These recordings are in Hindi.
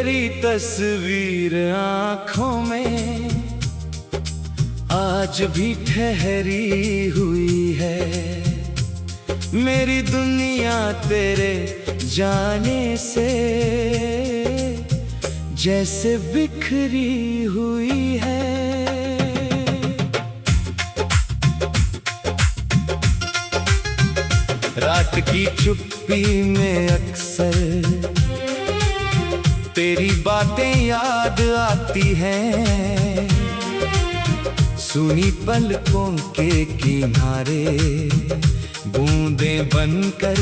तेरी तस्वीर आँखों में आज भी ठहरी हुई है। मेरी दुनिया तेरे जाने से जैसे बिखरी हुई है। रात की चुप्पी में अक्सर तेरी बातें याद आती हैं। सुनी पलकों के किनारे बूंदें बनकर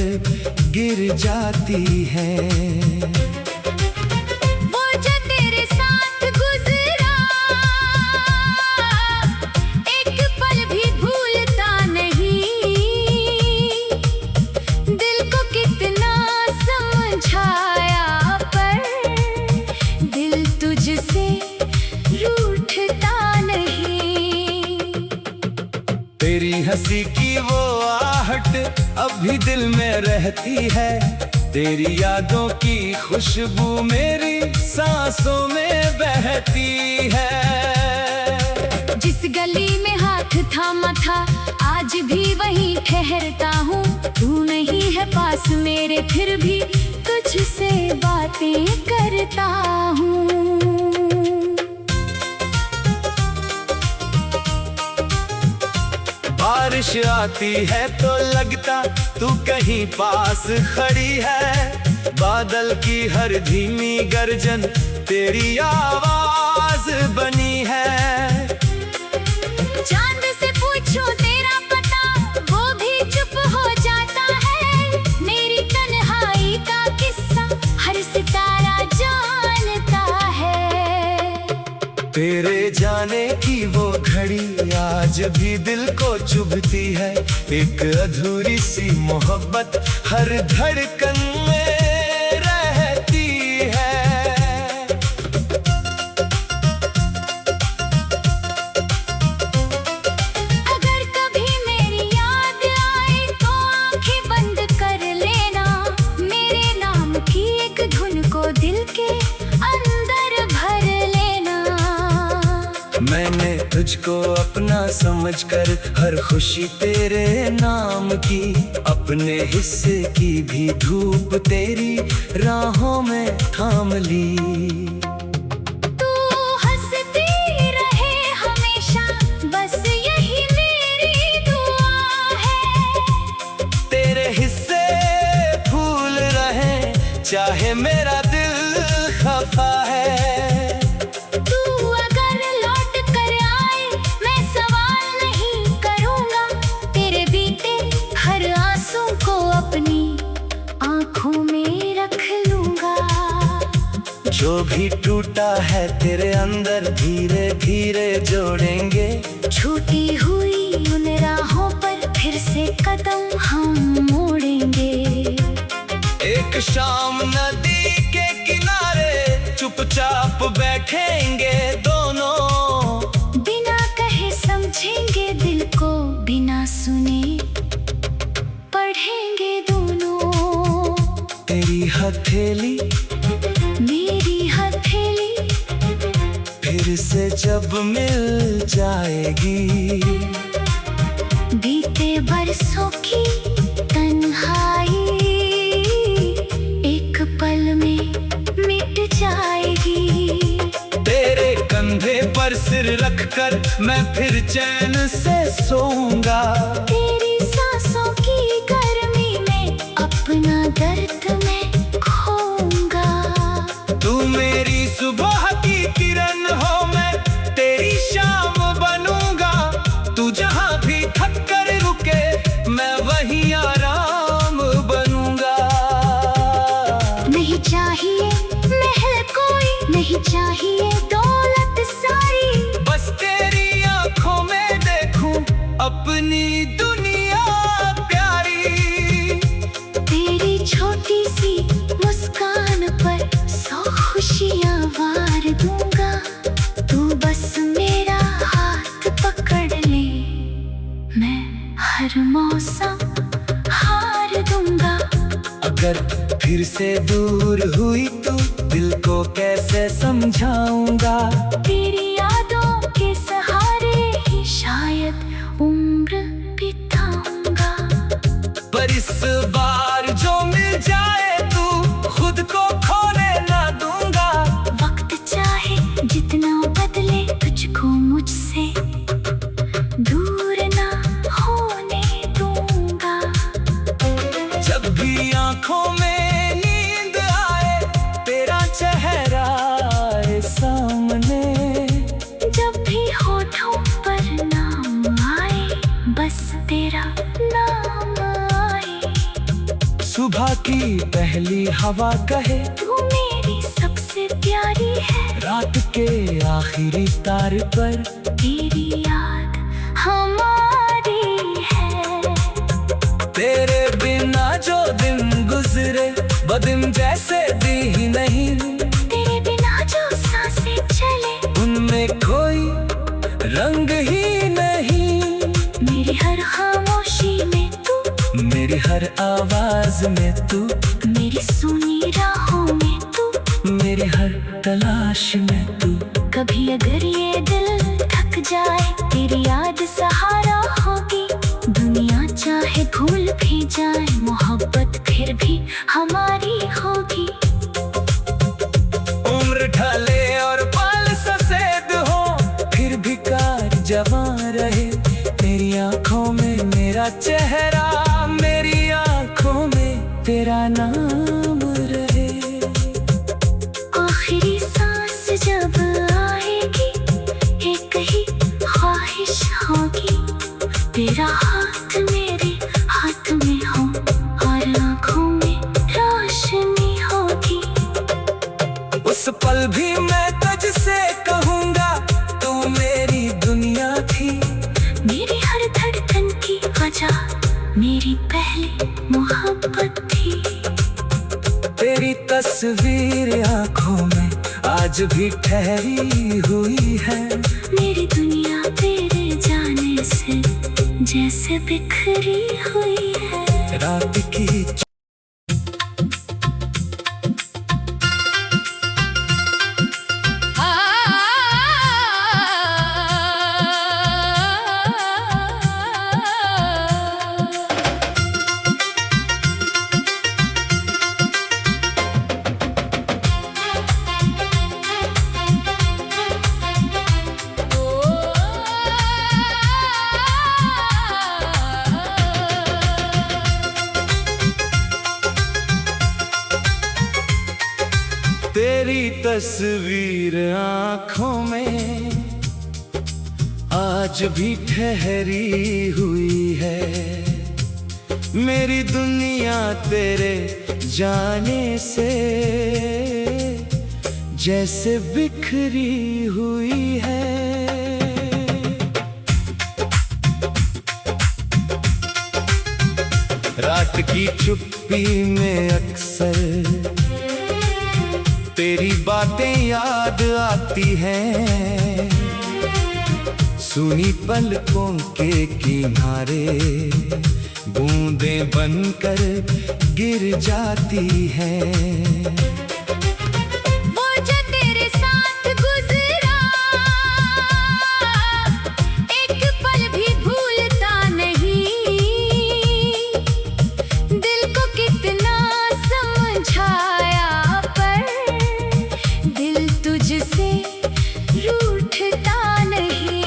गिर जाती हैं। तेरी हंसी की वो आहट अभी दिल में रहती है। तेरी यादों की खुशबू मेरी सांसों में बहती है। जिस गली में हाथ थामा था आज भी वहीं ठहरता हूँ। तू नहीं है पास मेरे फिर भी तुझसे बातें करता हूँ। बारिश आती है तो लगता तू कहीं पास खड़ी है। बादल की हर धीमी गर्जन तेरी आवाज बनी है। चांद से पूछो तेरा पता वो भी चुप हो जाता है। मेरी तन्हाई का किस्सा हर सितारा जानता है। तेरे जाने की वो घड़ी आज भी दिल को चुभती है। एक अधूरी सी मोहब्बत हर धड़कन में रहती है। अगर कभी मेरी याद आए तो आंखें बंद कर लेना। मेरे नाम की एक धुन को दिल के अंदर भर लेना। मैंने तुझको अपना समझकर हर खुशी तेरे नाम की। अपने हिस्से की भी धूप तेरी राहों में थाम ली। तू हंसती रहे हमेशा बस यही मेरी दुआ है। तेरे हिस्से फूल रहे चाहे मेरा दिल खफा है। जो भी टूटा है तेरे अंदर धीरे धीरे जोड़ेंगे। छूटी हुई उन राहों पर फिर से कदम हम मोड़ेंगे। एक शाम नदी के किनारे चुपचाप बैठेंगे दोनों। बिना कहे समझेंगे दिल को बिना सुने पढ़ेंगे दोनों। तेरी हथेली मेरी हथेली फिर से जब मिल जाएगी। बीते बरसों की तन्हाई एक पल में मिट जाएगी। तेरे कंधे पर सिर रखकर मैं फिर चैन से सोऊंगा। तेरी सांसों की गर्मी में अपना दर्द मैं खोऊंगा। तू मेरी सुबह की किरण हो मैं तेरी शाम बनूंगा। तू जहां भी थक कर रुके मैं वहीं आराम बनूंगा। नहीं चाहिए महल कोई नहीं चाहिए दौलत सारी। बस तेरी आंखों में देखूं अपनी दुनिया प्यारी। तेरी छोटी सी मुस्कान पर 100 खुशियां वार दूंगा। तू बस मेरा हाथ पकड़ ले मैं हर मौसम हार दूंगा। अगर फिर से दूर हुई तू दिल को कैसे समझाऊंगा। तेरी यादों के सहारे ही शायद उम्र बिताऊंगा। पर इस बार जो मिल जाए तू खुद को खोने ना दूंगा। वक्त चाहे जितना बदले तुझको मुझसे दूर ना होने दूंगा। जब भी आंखों में नींद आए तेरा चेहरा आए सामने। जब भी होठों पर नाम आए बस तेरा नाम आए। सुबह की पहली हवा कहे तू मेरी सबसे प्यारी है। रात के आखिरी तार पर तेरी याद हमारी है। तेरे बिना जो दिन गुजरे बदिन जैसे दी ही नहीं। तेरे बिना जो सांसें चले उनमें कोई रंग ही नहीं। मेरी हर खामोशी में तू, मेरी हर आवाज में तू, मेरी सुनी राहों में तू, मेरी हर तलाश में तू। कभी अगर ये दिल थक जाए तेरी याद सहारा होगी। दुनिया चाहे भूल भी जाए मोहब्बत फिर भी हमारी होगी। उम्र ढले और बाल सफेद हो फिर भी कार जवां रहे। तेरी आंखों में मेरा चेहरा, मेरी आंखों में तेरा नाम रहे। आखिरी सांस जब आएगी एक ही ख्वाहिश होगी। तेरा हाथ मेरे हाथ में हो और आंखों में रोशनी होगी। उस पल भी मैं तुझसे कहूँगा तू मेरी दुनिया थी। मेरी हर धड़कन की वजह मेरी पहली मोहब्बत थी। तेरी तस्वीर आंखों में आज भी ठहरी हुई है। मेरी दुनिया तेरे जाने से जैसे बिखरी हुई है। रात की तेरी तस्वीर आंखों में आज भी ठहरी हुई है। मेरी दुनिया तेरे जाने से जैसे बिखरी हुई है। रात की चुप्पी में अक्सर तेरी बातें याद आती हैं। सुनी पलकों के किनारे बूंदें बनकर गिर जाती हैं। वो जो तेरे साथ गुजरा एक पल भी भूलता नहीं। दिल को कितना समझाया दिल तुझसे रूठता नहीं।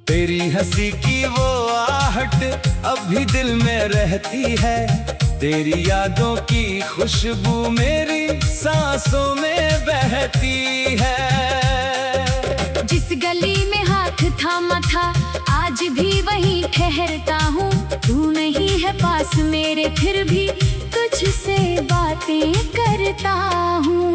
तेरी हंसी की वो आहट अभी दिल में रहती है। तेरी यादों की खुशबू मेरी सांसों में बहती है। जिस गली में हाथ थामा था आज भी वहीं ठहरता हूँ। तू नहीं है पास मेरे फिर भी तुझसे बातें करता हूँ।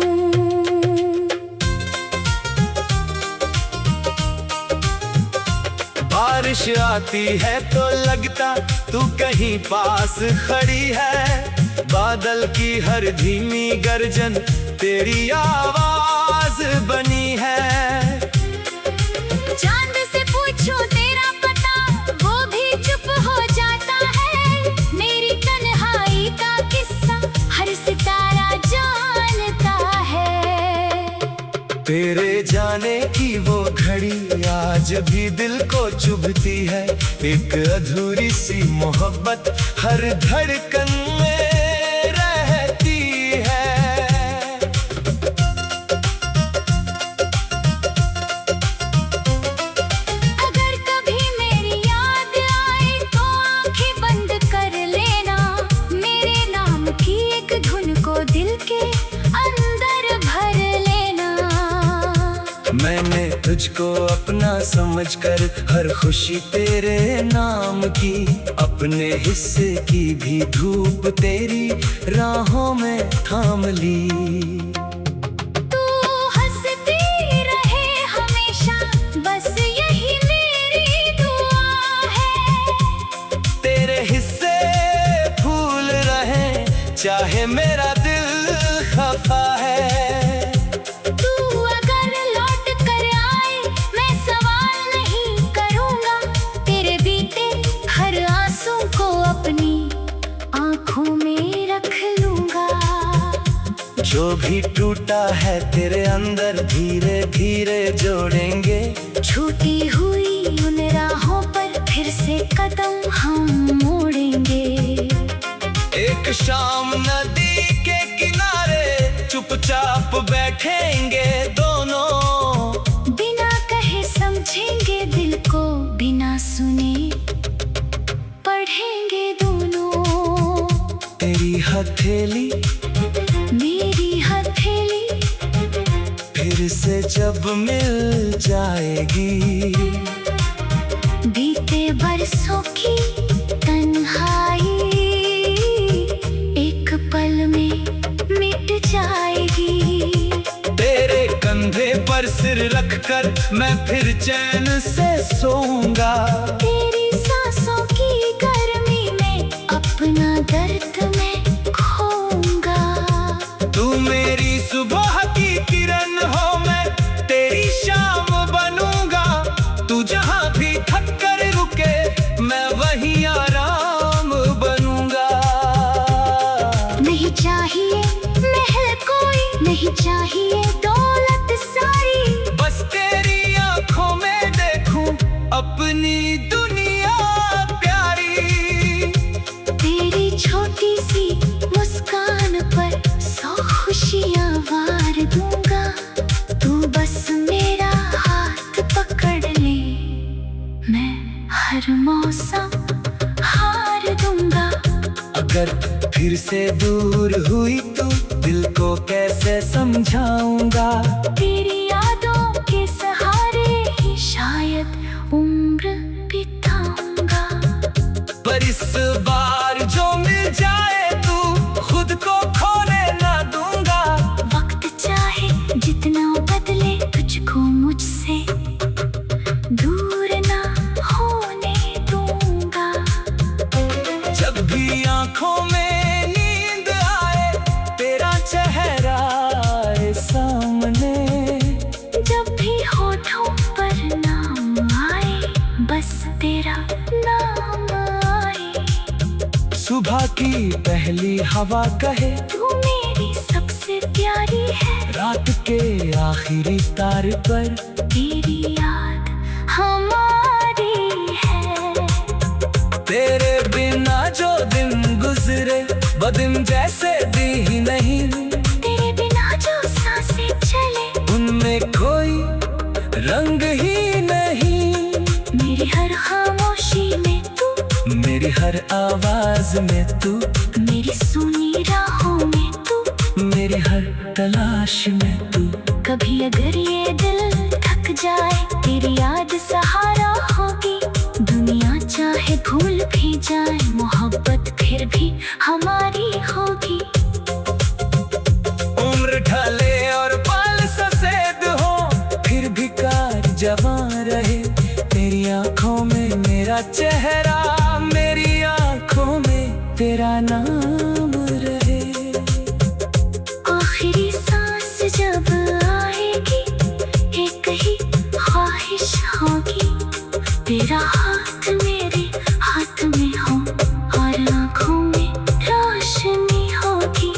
बारिश आती है तो लगता तू कहीं पास खड़ी है। बादल की हर धीमी गर्जन तेरी आवाज बनी है। चांद से पूछो तेरा पता वो भी चुप हो जाता है। मेरी तन्हाई का किस्सा हर सितारा जान आज भी दिल को चुभती है एक अधूरी सी मोहब्बत हर धड़कन में रहती है। अगर कभी मेरी याद आए तो आंखें बंद कर लेना, मेरे नाम की एक धुन को दिल के अंदर भर लेना। मैंने तुझको अपना समझकर हर खुशी तेरे नाम की, अपने हिस्से की भी धूप तेरी राहों में थाम ली। तू हंसती रहे हमेशा, बस यही मेरी दुआ है। तेरे हिस्से फूल रहे चाहे मेरा दिल खफा है। जो भी टूटा है तेरे अंदर धीरे धीरे जोड़ेंगे, छूटी हुई उन राहों पर फिर से कदम हम मोड़ेंगे। एक शाम नदी के किनारे चुपचाप बैठेंगे दोनों, बिना कहे समझेंगे दिल को, बिना सुने पढ़ेंगे दोनों। तेरी हथेली मेरी हथेली फिर से जब मिल जाएगी, बीते बरसों की तन्हाई एक पल में मिट जाएगी। तेरे कंधे पर सिर रखकर मैं फिर चैन से सोऊंगा। तेरी सांसों की गर्मी में अपना दर्द मैं खोऊंगा। तू मेरी सुबह की किरण हो, मैं तेरी शाम बनूंगा। तू जहां भी थक कर रुके मैं वहीं आराम बनूंगा। नहीं चाहिए महल कोई, नहीं चाहिए दौलत सारी, बस तेरी आंखों में देखूं अपनी दुनिया प्यारी। तेरी छोटी सी मुस्कान पर 100 खुशियां वार दूंगा। तू बस मेरा हाथ पकड़ ले, मैं हर मौसम हार दूंगा। अगर फिर से दूर हुई तो दिल को कैसे समझाऊंगा। तेरी यादों के सहारे ही शायद उम्र बिताऊंगा। पर इस बार जो मिल जाए तू खुद को खोने ना दूंगा। वक्त चाहे जितना बदले तुझको मुझसे दूर ना होने दूंगा। जब भी आंखों में नींद आए तेरा चेहरा आए सामने, जब भी होठों पर नाम आए बस तेरा नाम आए। सुबह की पहली हवा कहे तू मेरी सबसे प्यारी है, रात के आखिरी तार पर तेरी याद हमारी है। तेरे बिना जो दिन गुजरे बदिन जैसे दी ही नहीं। तेरे बिना जो सांसें चले उनमें कोई रंग ही नहीं। मेरी हर खामोशी में तू, मेरी हर आवाज में तू, मेरी सुनी राहों में तू, मेरी हर तलाश में तू। कभी अगर ये दिल थक जाए तेरी याद सहारा होगी। दुनिया चाहे भूल भी जाए मोहब्बत फिर भी हमारी होगी। उम्र ढले और बाल सफेद हो फिर भी कार जवान रहे। तेरी आंखों में मेरा चेहरा, मेरी आंखों में तेरा नाम रहे। आखिरी सांस जब आएगी एक ही ख्वाहिश होगी, तेरा हाथ मेरे हाथ में हो और आंखों में रोशनी होगी।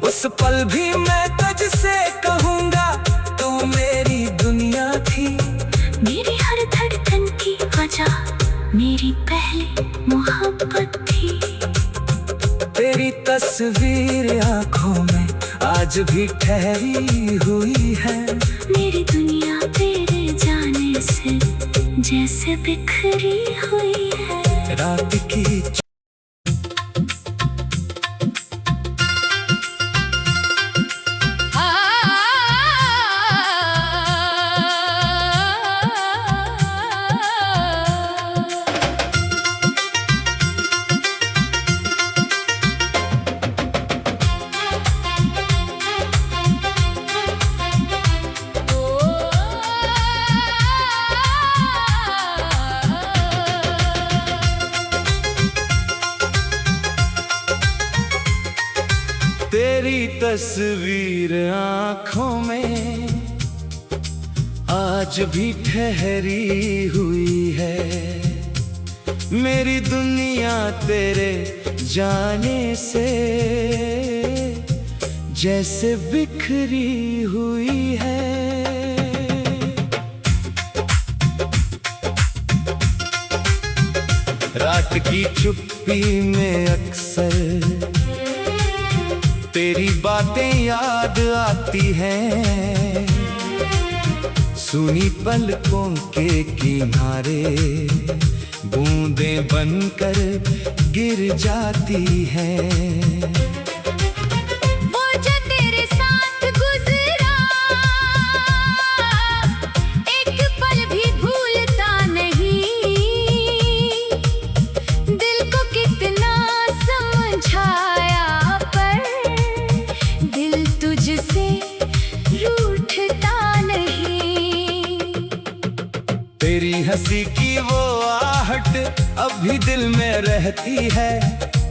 उस पल भी मैं तुझसे कहूँगा तू मेरी दुनिया थी। तेरी तस्वीर आंखों में आज भी ठहरी हुई है। मेरी दुनिया तेरे जाने से जैसे बिखरी हुई है। रात की तेरी तस्वीर आंखों में आज भी ठहरी हुई है। मेरी दुनिया तेरे जाने से जैसे बिखरी हुई है। रात की चुप्पी में अक्सर तेरी बातें याद आती हैं। सुनी पलकों के किनारे बूंदें बनकर गिर जाती हैं। वो जो तेरे साथ गुजरा एक पल भी भूलता नहीं। दिल को कितना समझाया पर दिल तुझसे रूठता नहीं। तेरी हंसी की वो आहट अभी दिल में रहती है।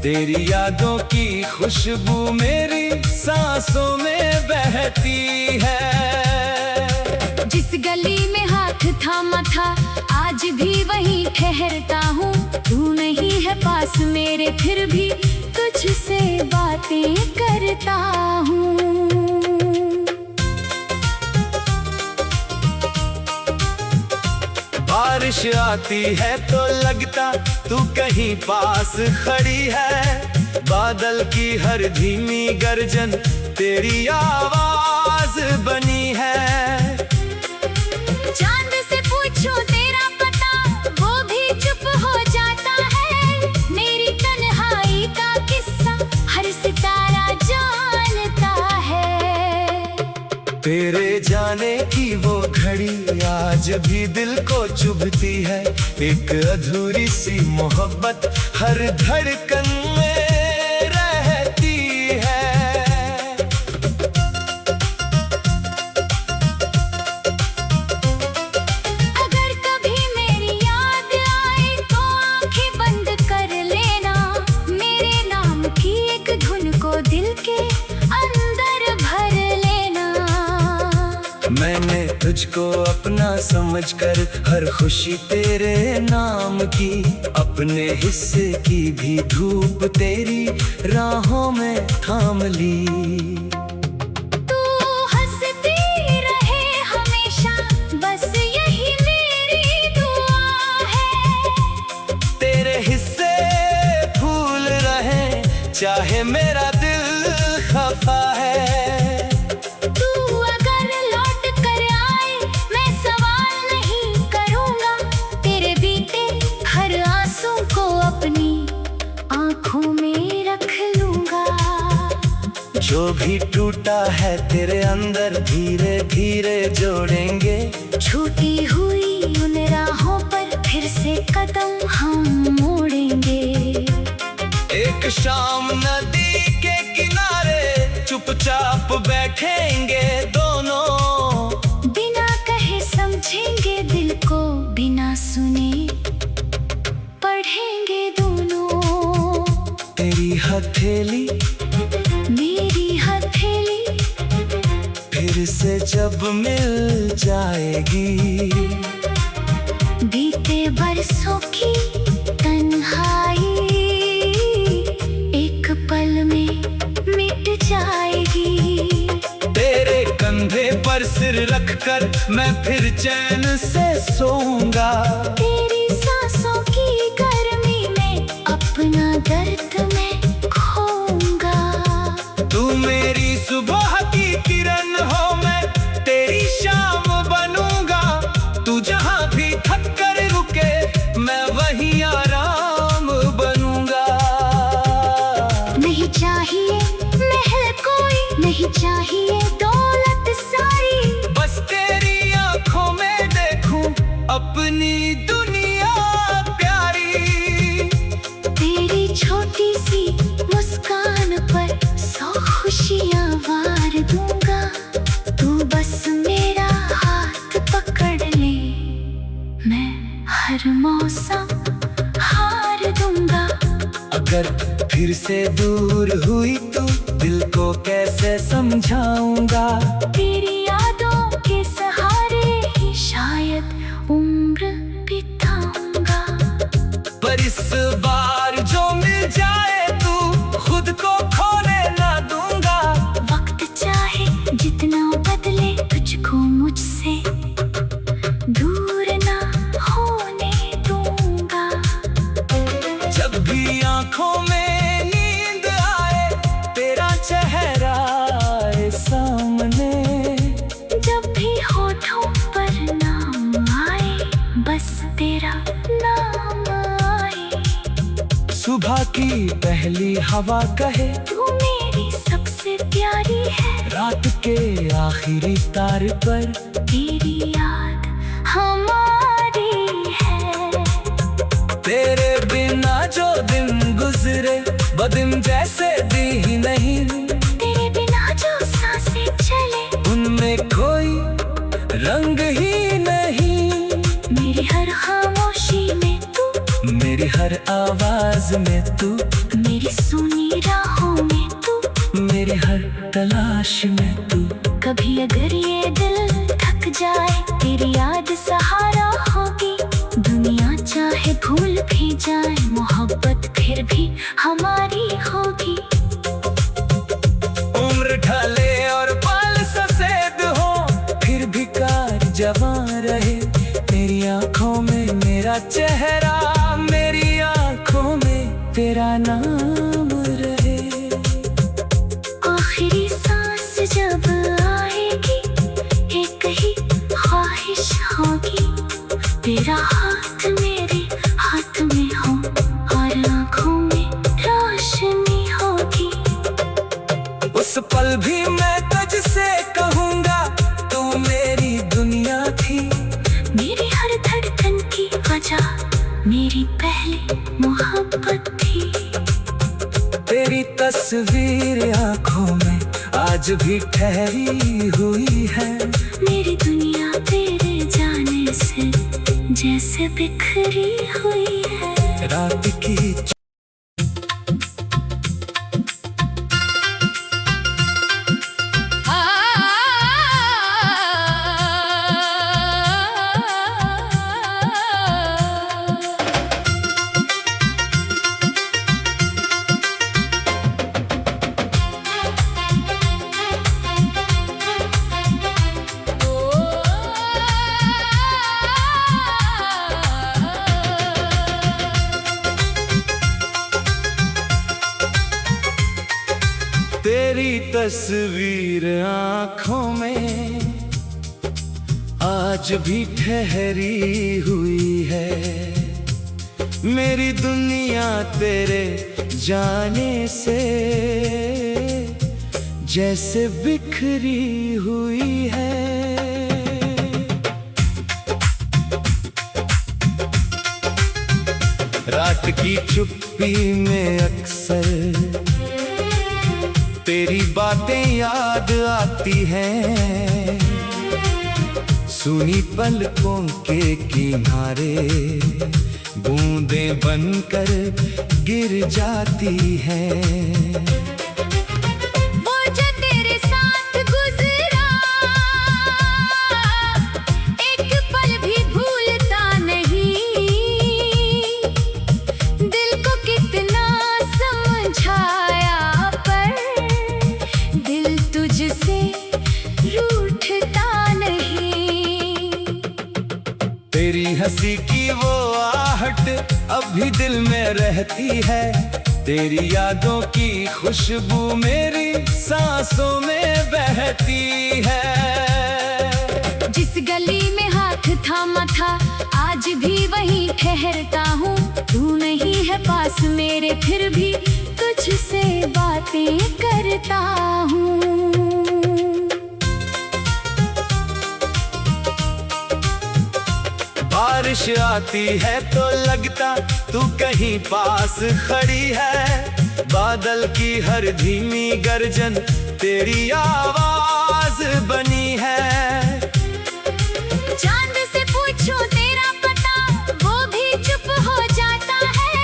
तेरी यादों की खुशबू मेरी सांसों में बहती है। जिस गली में हाथ थामा था आज भी वहीं ठहरता हूँ। तू नहीं है पास मेरे फिर भी तुझसे बातें करता हूँ। बारिश आती है तो लगता तू कहीं पास खड़ी है। बादल की हर धीमी गर्जन तेरी आवाज बनी है। चांद से पूछो तेरा पता वो भी चुप हो जाता है। मेरी तन्हाई का किस्सा हर सितारा जानता है। तेरे जाने की वो घड़ी आज भी दिल को चुभती है। एक अधूरी सी मोहब्बत हर धड़कन में रहती है। अगर कभी मेरी याद आए तो आंखें बंद कर लेना। मेरे नाम की एक धुन को दिल के अंदर भर लेना। मैंने तुझको अपना समझकर हर खुशी तेरे नाम की। अपने हिस्से की भी धूप तेरी राहों में थाम ली। तू हंसती रहे हमेशा बस यही मेरी दुआ है। तेरे हिस्से फूल रहे चाहे मेरा दिल खफा है। जो भी टूटा है तेरे अंदर धीरे धीरे जोड़ेंगे। छूटी हुई उन राहों पर फिर से कदम हम मोड़ेंगे। एक शाम नदी के किनारे चुपचाप बैठेंगे दोनों। बिना कहे समझेंगे दिल को बिना सुने पढ़ेंगे दोनों। तेरी हथेली मेरी हथेली फिर से जब मिल जाएगी। बीते बरसों की तन्हाई एक पल में मिट जाएगी। तेरे कंधे पर सिर रखकर मैं फिर चैन से सोऊंगा। तेरी सांसों की गर्मी में अपना दर्द मैं खो नहीं चाहिए महल कोई, नहीं चाहिए दौलत सारी। बस तेरी आंखों में देखूं अपनी दुनिया प्यारी। तेरी छोटी सी मुस्कान पर 100 खुशियां वार दूंगा। तू बस मेरा हाथ पकड़ ले, मैं हर मौसम हार दूंगा। अगर फिर से दूर हुई तो दिल को कैसे समझाऊंगा। तेरी यादों के सहारे ही शायद उम्र बिताऊंगा। पर इस बार जो मिल जाए तू खुद को खोने ना दूंगा। वक्त चाहे जितना बदले तुझको मुझसे दूर ना होने दूंगा। जब भी आंखों में नींद आए तेरा चेहरा आए सामने। जब भी होठों पर नाम आए बस तेरा नाम आए। सुबह की पहली हवा कहे तू मेरी सबसे प्यारी है। रात के आखिरी तार पर तेरी याद हमारी है। तेरे बिना जो दिन गुजरे बदिन जैसे दी ही नहीं। तेरे बिना जो सांसें चले उनमें कोई रंग ही नहीं। मेरी हर खामोशी में तू, मेरी हर आवाज में तू, मेरी सुनी राहों में तू, मेरी हर तलाश में तू। कभी अगर ये दिल थक जाए तेरी याद सहारा होगी। दुनिया चाहे भूल भी जाए मोहब्बत फिर भी हमारी होगी। उम्र ढले और पल सफेद हो फिर भी कार जवां रहे। तेरी आंखों में मेरा चेहरा, मेरी आंखों में तेरा नाम रहे। आखिरी सांस जब आएगी एक ही ख्वाहिश होगी। तेरा हाथ मेरे हाथ में हो और आंखों में रोशनी होगी। उस पल भी मैं तुझसे कहूँगा तू मेरी दुनिया थी। मेरी हर धड़कन की वजह मेरी पहली मोहब्बत थी। तेरी तस्वीर आंखों में आज भी ठहरी हुई है। मेरी दुनिया तेरे जाने से जैसे बिखरी हुई है। रात की तेरी तस्वीर आंखों में आज भी ठहरी हुई है। मेरी दुनिया तेरे जाने से जैसे बिखरी हुई है। रात की चुप्पी में अक्सर तेरी बातें याद आती हैं। सुनी पलकों के किनारे बूंदें बनकर गिर जाती हैं। वो जो तेरे साथ गुजरा एक पल भी भूलता नहीं। दिल को कितना समझाया पर दिल तुझसे रूठता नहीं। तेरी हंसी की वो आहट अभी दिल में रहती है। तेरी यादों की खुशबू मेरी सांसों में बहती है। जिस गली में हाथ थामा था आज भी वहीं ठहरता हूँ। तू नहीं है पास मेरे फिर भी तुझसे बात बातें करता हूँ। बारिश आती है तो लगता तू कहीं पास खड़ी है। बादल की हर धीमी गर्जन तेरी आवाज बनी है। चांद से पूछो तेरा पता, वो भी चुप हो जाता है।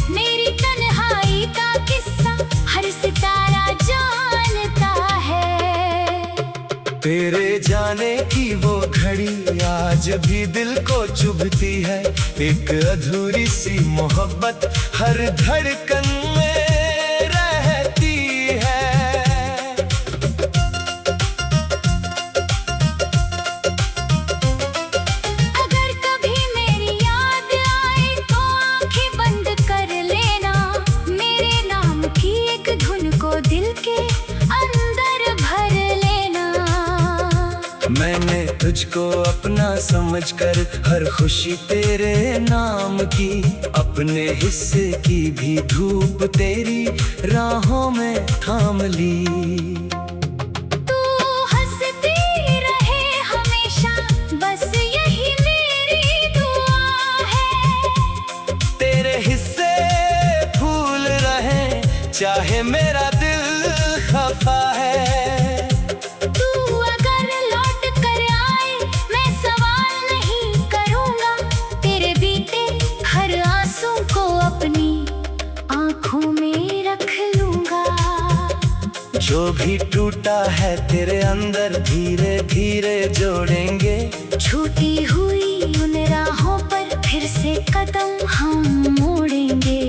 मेरी तन्हाई का किस्सा हर सितारा जानता है। तेरे जाने की वो घड़ी आज भी दिल को चुभती है। एक अधूरी सी मोहब्बत हर धड़कन में रहती है। अगर कभी मेरी याद आए तो आंखें बंद कर लेना। मेरे नाम की एक धुन को दिल के अंदर भर लेना। मैंने तुझको अपना समझकर हर खुशी तेरे नाम की, अपने हिस्से की भी धूप तेरी राहों में थाम ली। तू हंसती रहे हमेशा, बस यही मेरी दुआ है। तेरे हिस्से फूल रहे चाहे मेरा दिल खफा है। जो भी टूटा है तेरे अंदर धीरे धीरे जोड़ेंगे। छूटी हुई उन राहों पर फिर से कदम हम मोड़ेंगे।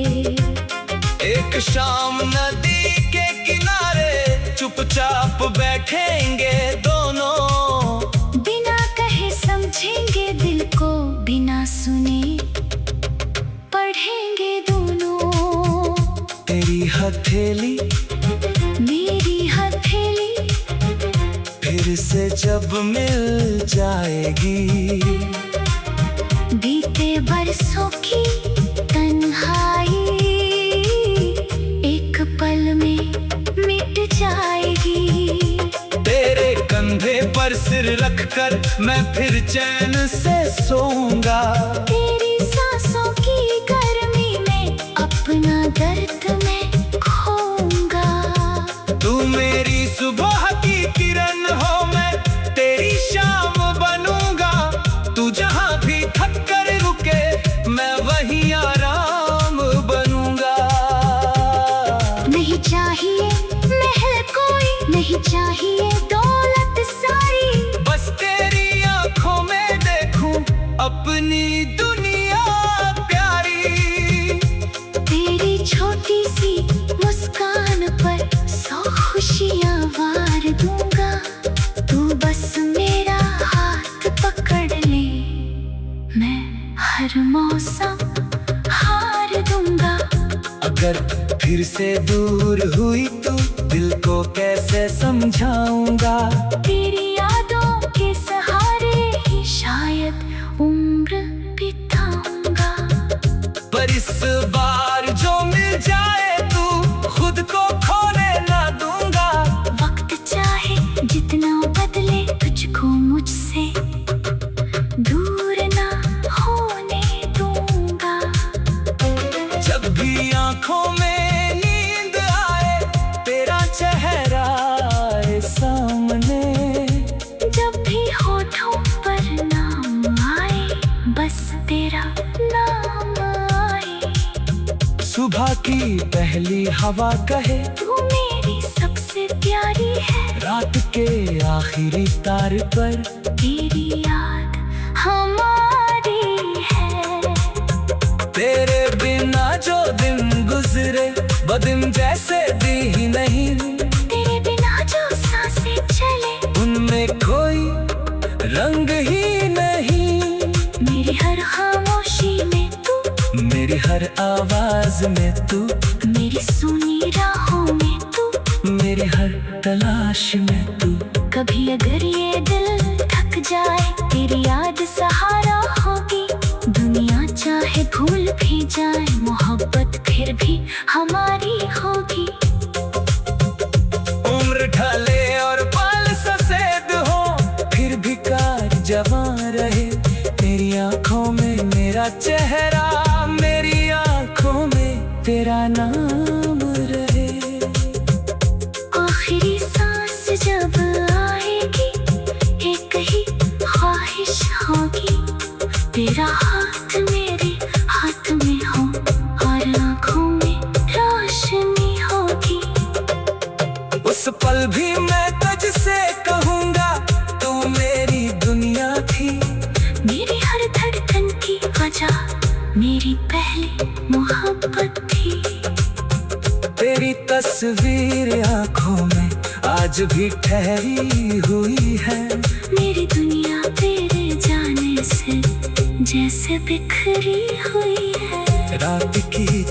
एक शाम नदी के किनारे चुपचाप बैठेंगे दोनों। बिना कहे समझेंगे दिल को, बिना सुने पढ़ेंगे दोनों। तेरी हथेली मेरी हथेली फिर से जब मिल जाएगी। बीते बरसों की तन्हाई एक पल में मिट जाएगी। तेरे कंधे पर सिर रखकर मैं फिर चैन से सोऊंगा। तेरी सांसों की गर्मी में अपना दर्द मैं खोऊंगा। तू मेरी सुबह की किरण हो, मैं तेरी शाम बनूंगा। तू जहां भी थक कर रुके मैं वहीं आराम बनूंगा। नहीं चाहिए महल कोई, नहीं चाहिए दौलत सारी, बस तेरी आंखों में देखूं अपनी दुनिया प्यारी। तेरी छोटी सी मुस्कान पर 100 खुशियां वार दूंगा। तू बस मेरा हाथ पकड़ ले, मैं हर मौसम हार दूंगा। अगर फिर से दूर हुई तू दिल को कैसे समझाऊंगा। तेरी यादों के सहारे ही शायद उम्र बिताऊंगा। पर इस बार जो मिल जाए तू खुद को खोने ना दूंगा। वक्त चाहे जितना बदले तुझको मुझसे दूर ना होने दूंगा। जब भी आंखों में नींद आए तेरा चेहरा आए सामने। जब भी होठों पर नाम आए बस तेरा नाम आए। सुबह की पहली हवा कहे तू मेरी सबसे प्यारी है। रात के आखिरी तार पर तेरी याद हमारी है। तेरे बिना जो दिन गुजरे बदिन जैसे दी ही नहीं। तेरे बिना जो सांसें चले उनमें कोई रंग ही नहीं। मेरी हर खामोशी में तू, मेरी हर आवाज में तू, मेरी सुनी राहों में तू, मेरी हर तलाश में तू। कभी अगर ये दिल थक जाए तेरी याद सहारा होगी। दुनिया चाहे भूल भी जाए मोहब्बत फिर भी हमारी होगी। भी मैं तुझसे कहूँगा, तू मेरी दुनिया थी। मेरी हर धड़कन की वजह मेरी पहली मोहब्बत थी। तेरी तस्वीर आँखों में आज भी ठहरी हुई है। मेरी दुनिया तेरे जाने से जैसे बिखरी हुई है। रात की